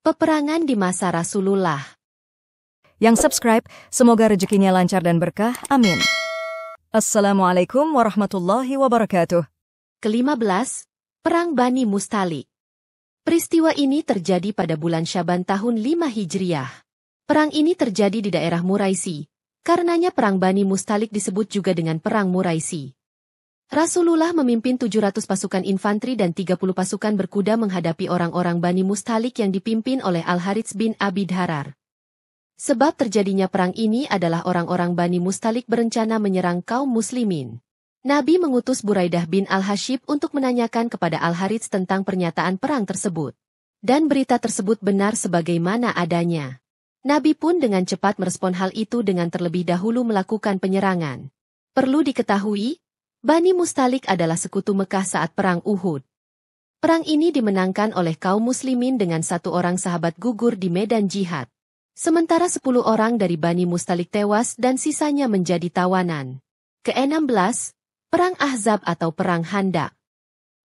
Peperangan di masa Rasulullah. Yang subscribe, semoga rezekinya lancar dan berkah. Amin. Assalamualaikum warahmatullahi wabarakatuh. Ke-15, Perang Bani Mustalik. Peristiwa ini terjadi pada bulan Syaban tahun 5 Hijriah. Perang ini terjadi di daerah Muraisi. Karenanya Perang Bani Mustalik disebut juga dengan Perang Muraisi. Rasulullah memimpin 700 pasukan infanteri dan 30 pasukan berkuda menghadapi orang-orang Bani Mustalik yang dipimpin oleh Al-Harits bin Abi Dharar. Sebab terjadinya perang ini adalah orang-orang Bani Mustalik berencana menyerang kaum muslimin. Nabi mengutus Buraidah bin Al-Hashib untuk menanyakan kepada Al-Harits tentang pernyataan perang tersebut. Dan berita tersebut benar sebagaimana adanya. Nabi pun dengan cepat merespon hal itu dengan terlebih dahulu melakukan penyerangan. Perlu diketahui, Bani Mustalik adalah sekutu Mekah saat Perang Uhud. Perang ini dimenangkan oleh kaum muslimin dengan 1 orang sahabat gugur di medan jihad. Sementara 10 orang dari Bani Mustalik tewas dan sisanya menjadi tawanan. Ke-16, Perang Ahzab atau Perang Handak.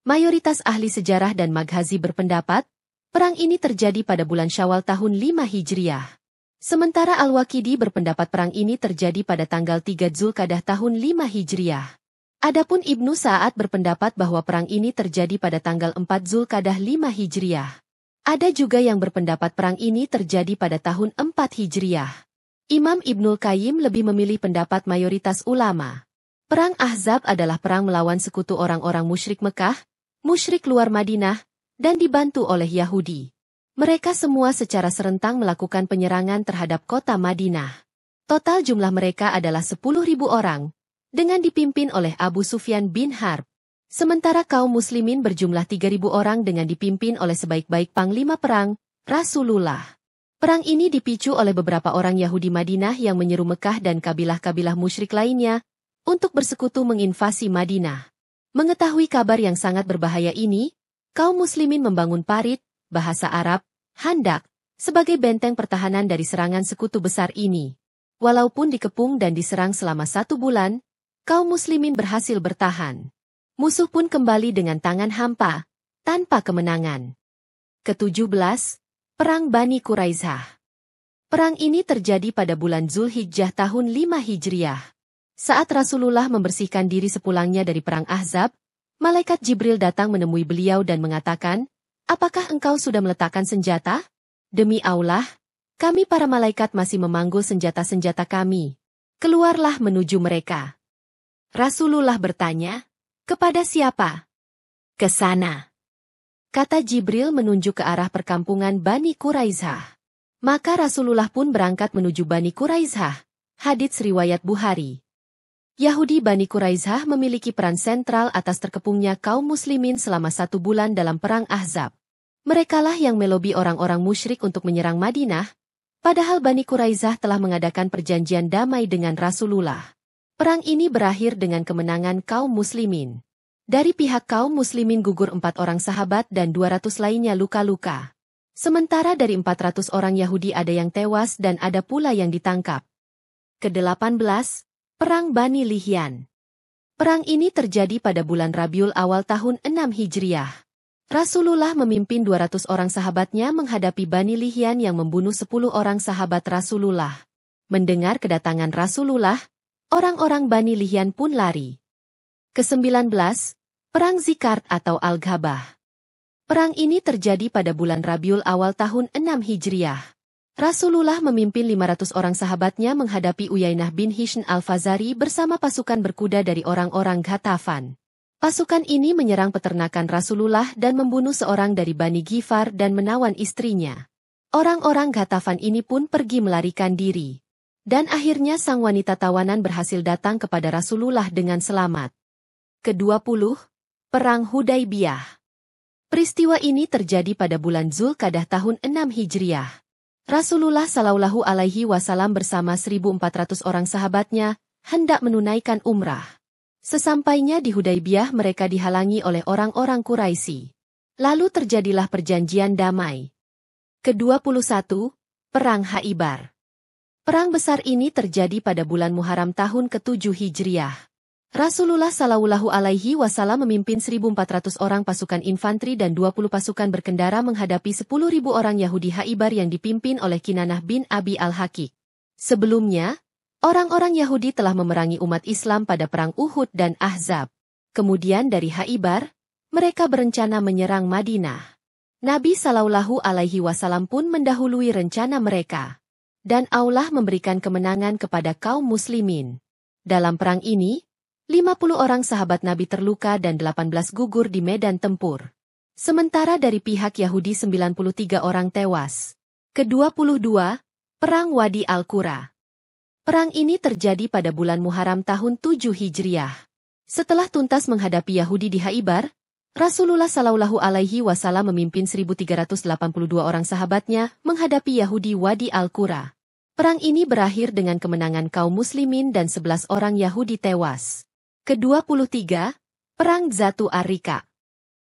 Mayoritas ahli sejarah dan maghazi berpendapat, perang ini terjadi pada bulan Syawal tahun 5 Hijriah. Sementara Al-Waqidi berpendapat perang ini terjadi pada tanggal 3 Zulkadah tahun 5 Hijriah. Adapun Ibnu Sa'ad berpendapat bahwa perang ini terjadi pada tanggal 4 Zulkadah 5 Hijriah. Ada juga yang berpendapat perang ini terjadi pada tahun 4 Hijriah. Imam Ibnul Qayyim lebih memilih pendapat mayoritas ulama. Perang Ahzab adalah perang melawan sekutu orang-orang musyrik Mekah, musyrik luar Madinah, dan dibantu oleh Yahudi. Mereka semua secara serentang melakukan penyerangan terhadap kota Madinah. Total jumlah mereka adalah 10.000 orang, dengan dipimpin oleh Abu Sufyan bin Harb. Sementara kaum muslimin berjumlah 3.000 orang dengan dipimpin oleh sebaik-baik panglima perang, Rasulullah. Perang ini dipicu oleh beberapa orang Yahudi Madinah yang menyeru Mekah dan kabilah-kabilah musyrik lainnya untuk bersekutu menginvasi Madinah. Mengetahui kabar yang sangat berbahaya ini, kaum muslimin membangun parit, bahasa Arab, Handak, sebagai benteng pertahanan dari serangan sekutu besar ini. Walaupun dikepung dan diserang selama 1 bulan, kaum muslimin berhasil bertahan. Musuh pun kembali dengan tangan hampa, tanpa kemenangan. Ke-17, Perang Bani Quraisyah. Perang ini terjadi pada bulan Zulhijjah tahun 5 Hijriah. Saat Rasulullah membersihkan diri sepulangnya dari Perang Ahzab, Malaikat Jibril datang menemui beliau dan mengatakan, "Apakah engkau sudah meletakkan senjata?" "Demi Allah, kami para malaikat masih memanggul senjata-senjata kami. Keluarlah menuju mereka." Rasulullah bertanya, "Kepada siapa?" "Ke sana," kata Jibril menunjuk ke arah perkampungan Bani Quraisyah. Maka Rasulullah pun berangkat menuju Bani Quraisyah. Hadits riwayat Bukhari. Yahudi Bani Quraisyah memiliki peran sentral atas terkepungnya kaum muslimin selama 1 bulan dalam Perang Ahzab. Merekalah yang melobi orang-orang musyrik untuk menyerang Madinah, padahal Bani Quraisyah telah mengadakan perjanjian damai dengan Rasulullah. Perang ini berakhir dengan kemenangan kaum muslimin. Dari pihak kaum muslimin gugur 4 orang sahabat dan 200 lainnya luka-luka. Sementara dari 400 orang Yahudi ada yang tewas dan ada pula yang ditangkap. Ke-18, Perang Bani Lihyan. Perang ini terjadi pada bulan Rabiul Awal tahun 6 Hijriah. Rasulullah memimpin 200 orang sahabatnya menghadapi Bani Lihyan yang membunuh 10 orang sahabat Rasulullah. Mendengar kedatangan Rasulullah, orang-orang Bani Lihyan pun lari. Ke-19, Perang Zikart atau Al-Ghabah. Perang ini terjadi pada bulan Rabiul Awal tahun 6 Hijriah. Rasulullah memimpin 500 orang sahabatnya menghadapi Uyainah bin Hisn al-Fazari bersama pasukan berkuda dari orang-orang Ghatafan. Pasukan ini menyerang peternakan Rasulullah dan membunuh seorang dari Bani Ghifar dan menawan istrinya. Orang-orang Ghatafan ini pun pergi melarikan diri. Dan akhirnya sang wanita tawanan berhasil datang kepada Rasulullah dengan selamat. Ke-20, Perang Hudaibiyah. Peristiwa ini terjadi pada bulan Zulkadah tahun 6 Hijriah. Rasulullah Shallallahu Alaihi Wasallam bersama 1.400 orang sahabatnya hendak menunaikan umrah. Sesampainya di Hudaibiyah mereka dihalangi oleh orang-orang Quraisy. Lalu terjadilah perjanjian damai. Ke-21, Perang Khaibar. Perang besar ini terjadi pada bulan Muharram tahun ke-7 Hijriah. Rasulullah Shallallahu Alaihi Wasallam memimpin 1.400 orang pasukan infanteri dan 20 pasukan berkendara menghadapi 10.000 orang Yahudi Khaybar yang dipimpin oleh Kinanah bin Abi Al-Hakik. Sebelumnya, orang-orang Yahudi telah memerangi umat Islam pada perang Uhud dan Ahzab. Kemudian dari Khaybar, mereka berencana menyerang Madinah. Nabi Shallallahu Alaihi Wasallam pun mendahului rencana mereka. Dan Allah memberikan kemenangan kepada kaum muslimin. Dalam perang ini, 50 orang sahabat Nabi terluka dan 18 gugur di medan tempur. Sementara dari pihak Yahudi 93 orang tewas. Ke-22, Perang Wadi Al-Qura. Perang ini terjadi pada bulan Muharram tahun 7 Hijriah. Setelah tuntas menghadapi Yahudi di Khaybar, Rasulullah Shallallahu Alaihi Wasallam memimpin 1.382 orang sahabatnya menghadapi Yahudi Wadi Al-Qura. Perang ini berakhir dengan kemenangan kaum muslimin dan 11 orang Yahudi tewas. Ke-23, Perang Zatu Ar-Rika.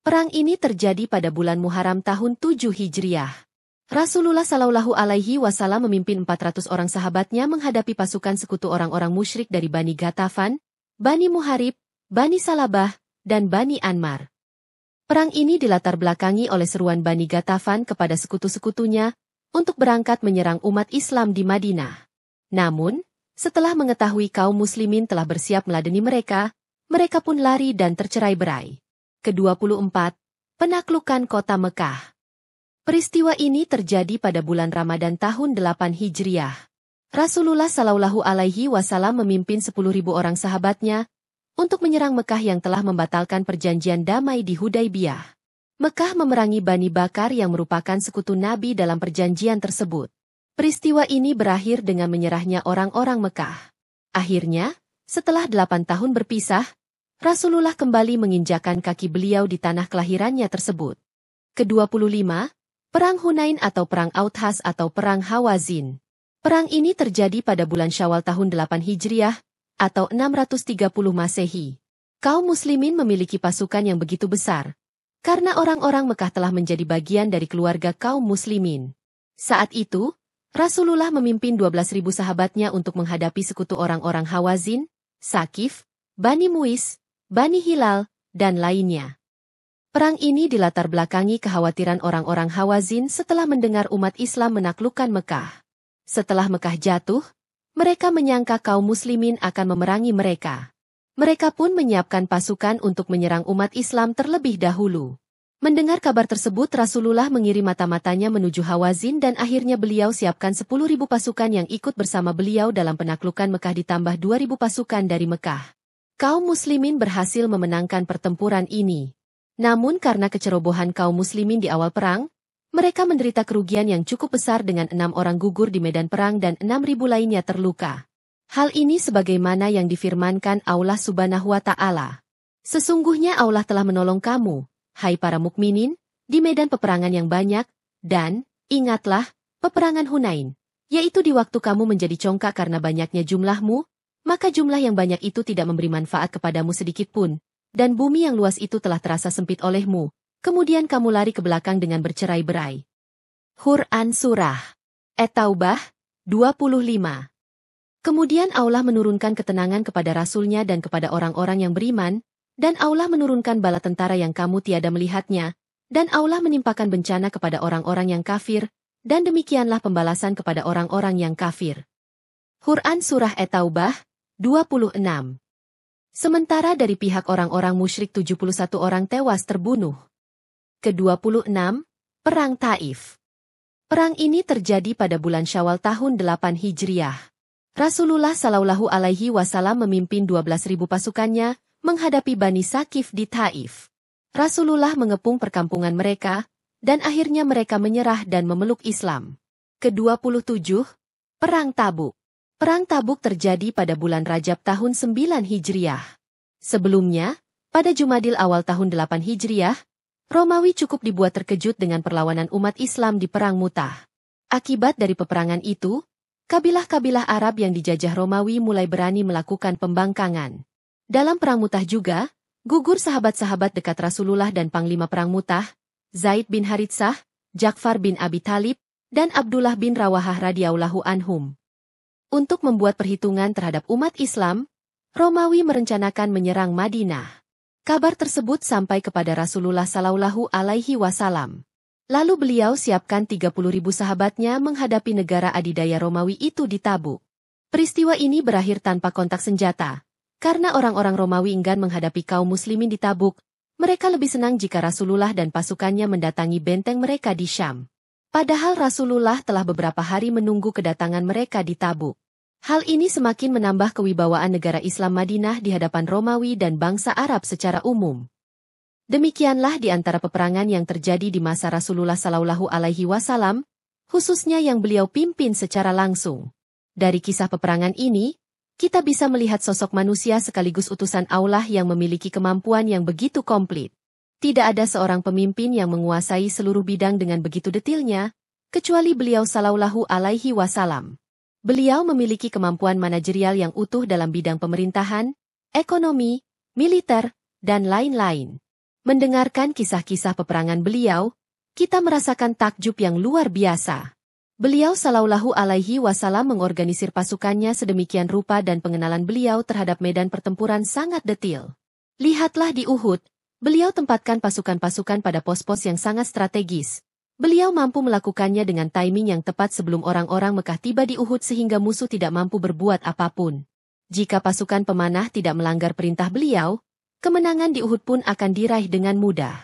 Perang ini terjadi pada bulan Muharram tahun 7 Hijriah. Rasulullah Shallallahu Alaihi Wasallam memimpin 400 orang sahabatnya menghadapi pasukan sekutu orang-orang musyrik dari Bani Ghatafan, Bani Muharib, Bani Salabah, dan Bani Anmar. Perang ini dilatar belakangi oleh seruan Bani Ghatafan kepada sekutu-sekutunya untuk berangkat menyerang umat Islam di Madinah. Namun, setelah mengetahui kaum muslimin telah bersiap meladeni mereka, mereka pun lari dan tercerai-berai. Ke-24, Penaklukan Kota Mekah. Peristiwa ini terjadi pada bulan Ramadan tahun 8 Hijriah. Rasulullah Shallallahu Alaihi Wasallam memimpin 10.000 orang sahabatnya untuk menyerang Mekah yang telah membatalkan perjanjian damai di Hudaybiyah. Mekah memerangi Bani Bakar yang merupakan sekutu Nabi dalam perjanjian tersebut. Peristiwa ini berakhir dengan menyerahnya orang-orang Mekah. Akhirnya, setelah 8 tahun berpisah, Rasulullah kembali menginjakan kaki beliau di tanah kelahirannya tersebut. Ke-25, Perang Hunain atau Perang Authas atau Perang Hawazin. Perang ini terjadi pada bulan Syawal tahun 8 Hijriah atau 630 Masehi. Kaum muslimin memiliki pasukan yang begitu besar, karena orang-orang Mekah telah menjadi bagian dari keluarga kaum muslimin. Saat itu, Rasulullah memimpin 12.000 sahabatnya untuk menghadapi sekutu orang-orang Hawazin, Sakif, Bani Muis, Bani Hilal, dan lainnya. Perang ini dilatar belakangi kekhawatiran orang-orang Hawazin setelah mendengar umat Islam menaklukkan Mekah. Setelah Mekah jatuh, mereka menyangka kaum muslimin akan memerangi mereka. Mereka pun menyiapkan pasukan untuk menyerang umat Islam terlebih dahulu. Mendengar kabar tersebut, Rasulullah mengirim mata-matanya menuju Hawazin dan akhirnya beliau siapkan 10.000 pasukan yang ikut bersama beliau dalam penaklukan Mekah ditambah 2.000 pasukan dari Mekah. Kaum muslimin berhasil memenangkan pertempuran ini. Namun karena kecerobohan kaum muslimin di awal perang, mereka menderita kerugian yang cukup besar dengan 6 orang gugur di medan perang dan 6.000 lainnya terluka. Hal ini sebagaimana yang difirmankan Allah Subhanahu wa Ta'ala. Sesungguhnya Allah telah menolong kamu, hai para mukminin, di medan peperangan yang banyak, dan, ingatlah, peperangan Hunain, yaitu di waktu kamu menjadi congkak karena banyaknya jumlahmu, maka jumlah yang banyak itu tidak memberi manfaat kepadamu sedikitpun, dan bumi yang luas itu telah terasa sempit olehmu, kemudian kamu lari ke belakang dengan bercerai-berai. Quran Surah At-Taubah 25. Kemudian Allah menurunkan ketenangan kepada Rasul-Nya dan kepada orang-orang yang beriman, dan Allah menurunkan bala tentara yang kamu tiada melihatnya, dan Allah menimpakan bencana kepada orang-orang yang kafir, dan demikianlah pembalasan kepada orang-orang yang kafir. Quran Surah At-Taubah 26. Sementara dari pihak orang-orang musyrik 71 orang tewas terbunuh. Ke-26, Perang Taif. Perang ini terjadi pada bulan Syawal tahun 8 Hijriah. Rasulullah Shallallahu Alaihi Wasallam memimpin 12.000 pasukannya menghadapi Bani Sakif di Taif. Rasulullah mengepung perkampungan mereka, dan akhirnya mereka menyerah dan memeluk Islam. Ke-27, Perang Tabuk. Perang Tabuk terjadi pada bulan Rajab tahun 9 Hijriah. Sebelumnya, pada Jumadil awal tahun 8 Hijriah, Romawi cukup dibuat terkejut dengan perlawanan umat Islam di Perang Mu'tah. Akibat dari peperangan itu, kabilah-kabilah Arab yang dijajah Romawi mulai berani melakukan pembangkangan. Dalam Perang Mu'tah juga, gugur sahabat-sahabat dekat Rasulullah dan Panglima Perang Mu'tah, Zaid bin Haritsah, Ja'far bin Abi Thalib, dan Abdullah bin Rawahah radhiyallahu anhum. Untuk membuat perhitungan terhadap umat Islam, Romawi merencanakan menyerang Madinah. Kabar tersebut sampai kepada Rasulullah Shallallahu Alaihi Wasallam. Lalu beliau siapkan 30.000 sahabatnya menghadapi negara adidaya Romawi itu di Tabuk. Peristiwa ini berakhir tanpa kontak senjata. Karena orang-orang Romawi enggan menghadapi kaum muslimin di Tabuk, mereka lebih senang jika Rasulullah dan pasukannya mendatangi benteng mereka di Syam. Padahal Rasulullah telah beberapa hari menunggu kedatangan mereka di Tabuk. Hal ini semakin menambah kewibawaan negara Islam Madinah di hadapan Romawi dan bangsa Arab secara umum. Demikianlah di antara peperangan yang terjadi di masa Rasulullah Shallallahu Alaihi Wasallam, khususnya yang beliau pimpin secara langsung. Dari kisah peperangan ini, kita bisa melihat sosok manusia sekaligus utusan Allah yang memiliki kemampuan yang begitu komplit. Tidak ada seorang pemimpin yang menguasai seluruh bidang dengan begitu detailnya, kecuali beliau Shallallahu Alaihi Wasallam. Beliau memiliki kemampuan manajerial yang utuh dalam bidang pemerintahan, ekonomi, militer, dan lain-lain. Mendengarkan kisah-kisah peperangan beliau, kita merasakan takjub yang luar biasa. Beliau Shallallahu Alaihi Wasallam mengorganisir pasukannya sedemikian rupa dan pengenalan beliau terhadap medan pertempuran sangat detil. Lihatlah di Uhud, beliau tempatkan pasukan-pasukan pada pos-pos yang sangat strategis. Beliau mampu melakukannya dengan timing yang tepat sebelum orang-orang Mekah tiba di Uhud sehingga musuh tidak mampu berbuat apapun. Jika pasukan pemanah tidak melanggar perintah beliau, kemenangan di Uhud pun akan diraih dengan mudah.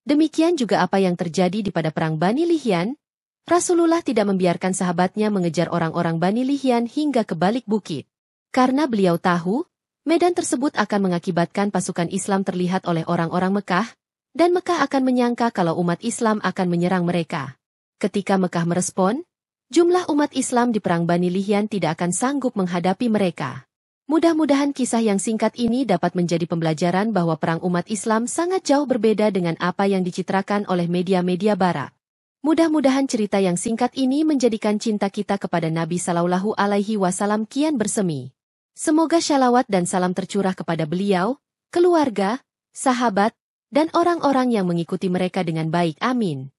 Demikian juga apa yang terjadi di pada perang Bani Lihyan. Rasulullah tidak membiarkan sahabatnya mengejar orang-orang Bani Lihyan hingga ke balik bukit. Karena beliau tahu, medan tersebut akan mengakibatkan pasukan Islam terlihat oleh orang-orang Mekah, dan Mekah akan menyangka kalau umat Islam akan menyerang mereka. Ketika Mekah merespon, jumlah umat Islam di perang Bani Lihyan tidak akan sanggup menghadapi mereka. Mudah-mudahan kisah yang singkat ini dapat menjadi pembelajaran bahwa perang umat Islam sangat jauh berbeda dengan apa yang dicitrakan oleh media-media barat. Mudah-mudahan cerita yang singkat ini menjadikan cinta kita kepada Nabi Shallallahu Alaihi Wasallam kian bersemi. Semoga shalawat dan salam tercurah kepada beliau, keluarga, sahabat, dan orang-orang yang mengikuti mereka dengan baik. Amin.